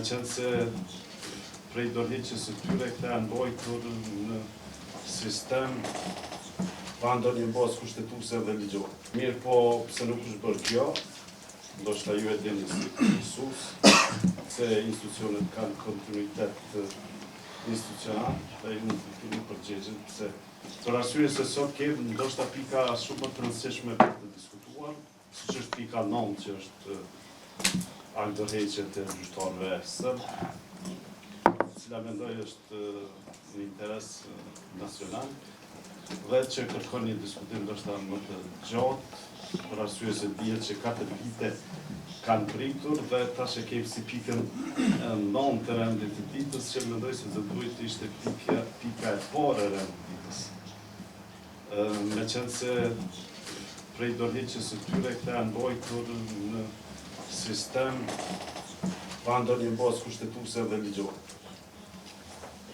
qenë se prej dorëheqjes së tyre këta janë mbajtur në sistem pa ndonjë bazë kushtetuese dhe ligjore. Mirë po, pse nuk është bërë kjo, ndoshta ju e dini si mësues, se institucionet kanë kontinuitet institucional dhe ju nuk përgjigjen pse. Për arsye se sot kemi ndoshta pika shumë më të rëndësishme për të diskutuar, siç është pika 9 që është dorëheqjet e gjyqtarëve serb, e cila mendoj është në interes nacional dhe që kërkon një diskutim ndoshta më të gjatë, për arsye se dihet që 4 vite kanë pritur dhe tash e kemi si pikën 9 të rendit të ditës, që mendoj se do duhet të ishte pika e parë e rendit të ditës. Me qenë se prej dorëheqjes së tyre këta janë mbajtur në sistem pa ndonjë bazë kushtetuese dhe ligjore.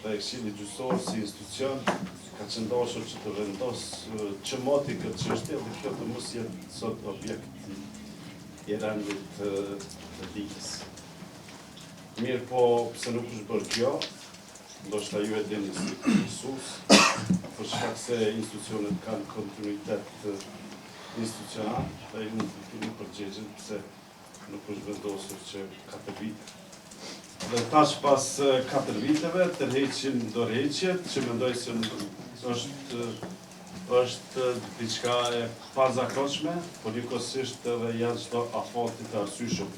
Dhe Këshilli Gjyqësor si institucion ka qëndosur që të vendosë çmoti këtë çështje dhe kjo të mos jetë sot objekt i rendit të ditës. Mirë po, pse nuk është bërë kjo, ndoshta ju e dini si mësues, për shkak se institucionet kanë kontinuitet institucional dhe ju nuk përgjigjen pse nuk është vendosur që 4 vite. Dhe tash pas 4 viteve tërheqin dorëheqjet, që mendoj se është diçka e pazakonshme, por njëkohësisht edhe jashtë çdo afati të arsyeshëm.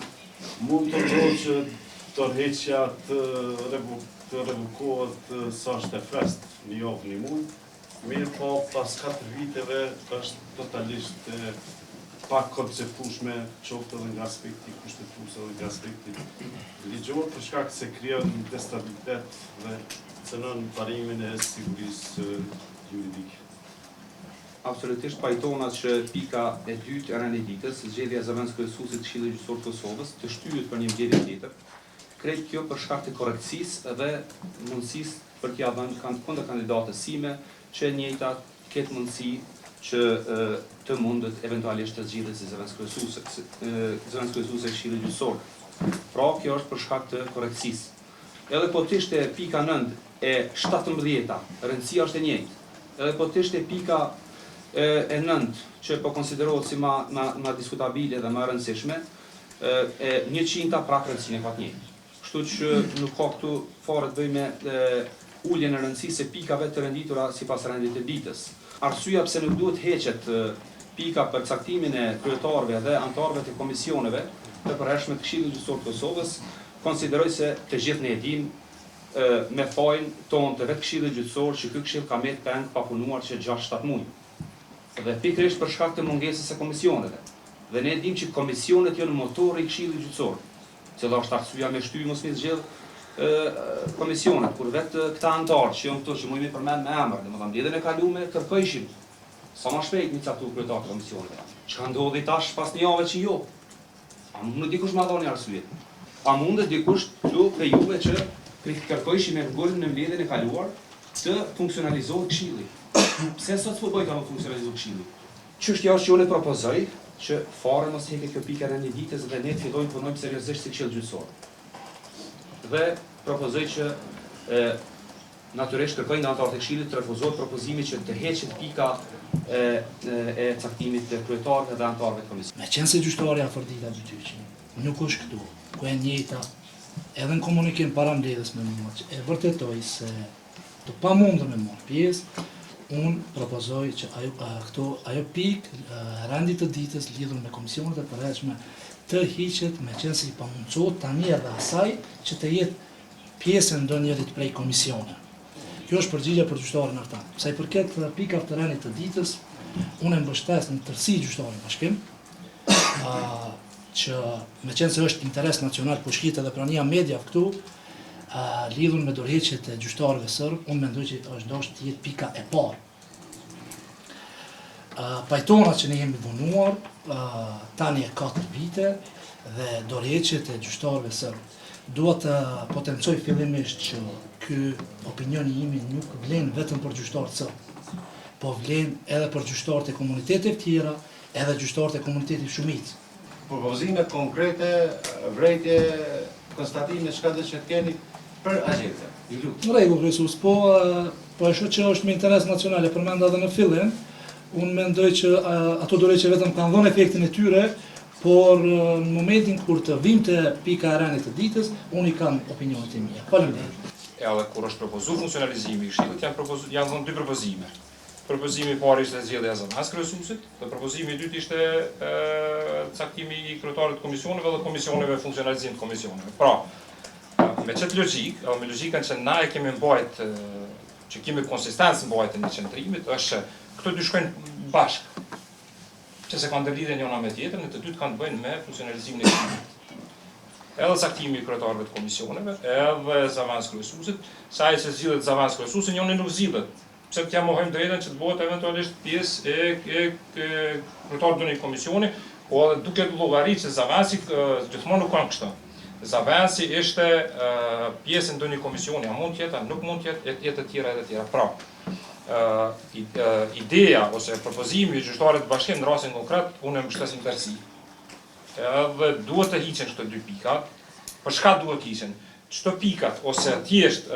Mund të ndodhë që dorëheqja të revokohet sa është e freskët, një javë, një muaj, mirë po pas 4 viteve është totalisht pa konceptueshme, qoftë edhe nga aspekti kushtetues edhe nga aspekti ligjor, për shkak se krijon destabilitet dhe cënon parimin e sigurisë juridike. Absolutisht pajtona që pika e dytë e rendit ditës, zgjedhja e zëvendës kryesuesit të Këshillit Gjyqësor të Kosovës, të shtyhet për një zgjedhje tjetër, krejt kjo për shkak të korrekcisë dhe mundësisë për t'ia dhënë kundër kandidatës sime, që e njëjta ketë mundësi që të mundet eventualisht të zgjidhet si zëvendës kryesuese e Këshillit Gjyqësor. Pra, kjo është për shkak të korrekcisë. Edhe po të ishte pika 9 e 17-ta, rëndësia është e njëjtë. Edhe po të ishte pika e 9 që po konsiderohet si ma diskutabile dhe ma rëndësishme, e 100-ta prak rëndësinë e ka të njëjtë. Kështu që nuk ka këtu fare të bëj me uljen e rëndësisë se pikave të renditura sipas rendit të ditës. Arsyeja pse nuk duhet heqet pika për caktimin e kryetarëve dhe anëtarëve të komisioneve të përhershme të Këshillit Gjyqësor të Kosovës, konsideroj se të gjithë ne e dimë me fajin tonë të vetë Këshillit Gjyqësor që ky këshill ka met peng pa punuar që 6-7 muaj. Dhe pikërisht për shkak të mungesës së komisioneve. Dhe ne dimë që komisionet janë motori i Këshillit Gjyqësor. Cila është arsyeja me shtyje mos mi zgjedh komisionet, kur vetë këta anëtarë që janë këtu që mujmë përmend me emër, domethënë mbledhjen e kaluar kërkojshin sa më shpejt një caktuar kryetar të komisioneve. Çka ndodhi tash pas një jave që jo? A mund dikush ma dhoni arsye? A mund dikush këtu pe juve që kërkojshin me rregullin në mbledhjen e kaluar të funksionalizohet Këshilli? Pse sot s'po bëj ka më funksionalizohet Këshilli? Çështja është që unë propozoj që fare mos heket kjo pika e rendit ditës dhe ne fillojmë punojmë seriozisht si Këshill Gjyqësor. Dhe propozoj që natyrisht kërkoj nga anëtarët e Këshillit të refuzohet propozimi që të heqet pika e caktimit të kryetarëve dhe anëtarëve të komisionit. Me qenë se gjyqtarja Afrodita Bytyqi nuk është këtu, ku e njëjta, edhe në komunikim para mbledhjes me mua, e vërtetoj se të pamundur me marrë pjesë, unë propozoj që ajo pikë rendit të ditës lidhur me komisionet e përhershme të hiqet, me qenë se i pamundsohet tani edhe asaj që të jetë pjesë ndonjërit prej komisione. Kjo është përgjigje për gjyqtarin Artan. Sa i përket pikave të rendit të ditës, unë e mbështes në tërësi gjyqtarin Bashkim, që me qenë se është interes nacional, po shkit edhe prania media këtu, lidhur me dorëheqjet e gjyqtarëve serb, unë mendoj që është dashur të jetë pika e parë. Pajtonat që ne jemi vonuar tani e 4 vite dhe dorëheqjet e gjyqtarëve serb. Dua të potencoj fillimisht që ky opinioni imi nuk vlen vetëm për gjyqtarët serb, po vlen edhe për gjyqtarët e komuniteteve tjera, edhe gjyqtarët e komunitetit shumicë. Propozime konkrete, vrejtje konstatime çka do që të keni për agjencën. Ju lutem. Në rregull, Kryesus, po e shoh që është me interes nacional, e përmenda edhe në fillim, unë mendoj që ato duhet që vetëm kanë dhënë efektin e tyre, por në momentin kur të vimte pika e rënit të ditës, unë i kam opinionet e mia. Faleminderit. Edhe kur është propozuar funksionalizimi i këshillit, janë dhënë dy propozime. Propozimi i parë ishte zgjedhja e zëvendës kryesuesit, dhe propozimi i dytë ishte caktimi i kryetarit të komisioneve dhe komisioneve funksionalizim të komisioneve. Pra, me çet logjik, edhe me logjikën që na e kemi mbajt, që kemi konsistencë mbajtjen e qendrimit, është këto dy shkojnë bashkë. Që se kanë ndërlidhje njëra me tjetrën, të dytë kanë të bëjnë me funksionalizimin e këshillit. Edhe caktimi i kryetarëve të komisioneve, edhe zëvendës kryesuesit, sa ai që zgjidhet zëvendës kryesuesi, njëri nuk zgjidhet. Pse t'ja mohojmë drejtën që të bëhet eventualisht pjesë e kryetarit të një komisioni, po edhe duke llogaritë që zëvendësi gjithmonë nuk kanë kështu. Zëvendësi ishte pjesë e ndonjë komisioni, a mund të jetë, nuk mund të jetë të tjera edhe të tjera. Pra, ideja ose propozimi i gjyqtarit të bashkim në rastin konkret, unë e mbështes interesi. Edhe duhet të hiqen këto dy pikat. Për çka duhet të hiqen? Çto pikat ose thjesht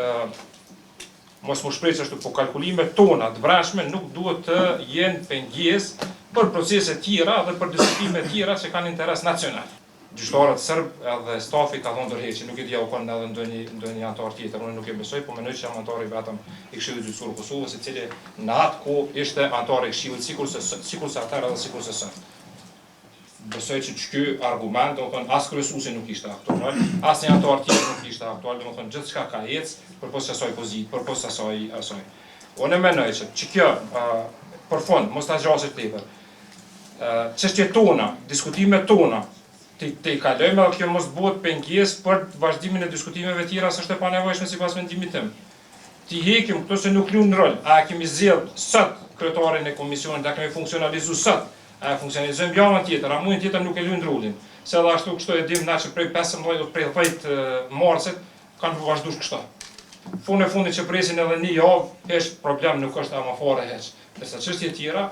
mos më shpreh ashtu, po kalkulimet tona të brendshme nuk duhet të jenë pengjesë për procese tjera dhe për diskutime tjera që kanë interes nacional. Gjyqtarët serb edhe stafi ka dhënë ndërheqje, nuk e di apo kanë edhe ndonjë antar tjetër, unë nuk e besoj, po mendoj që jam antari vetëm i Këshillit Gjyqësor të Kosovës, i cili në atë kohë ishte antari i Këshillit, sikurse atëherë edhe sikurse sot. Besoj që ky argument, domethënë as kryesuesi nuk ishte aktual, as një antar tjetër nuk ishte aktual, domethënë gjithçka ka ecë përpos asaj pozitë, përpos asaj. Unë mendoj që kjo për fond mos ta zgjaset tepër. Çështjet tona, diskutimet tona, të i kalojmë edhe kjo mos bëhet pengjesë për vazhdimin e diskutimeve tjera s'është e panevojshme sipas mendimit tim. Ti hekim këto se nuk luajnë rol. A kemi zgjedh sot kryetarin e komisionit, a kemi funksionalizuar sot? A funksionalizojmë javën tjetër, a muajin tjetër nuk e luajnë rolin. Se edhe ashtu kështu e dim na që prej 15 ose prej 10 marsit kanë vazhduar kështu. Fundit që presin edhe një javë, heç problem nuk është ama fare heç. Përsa çështje tjera